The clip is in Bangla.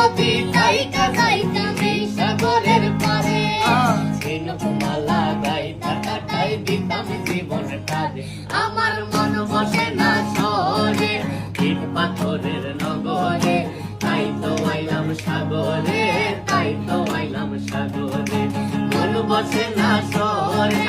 যদি যাইতা যাইতাম এই সাগরের পারে ঝিনুকমালা গাইতা কাটাই দিতাম জীবনটারে আমার মন বসে না শহরে ইট পাথরের নগরে তাই তো আইলাম সাগরে তাই তো আইলাম সাগরে মন বসে না শহরে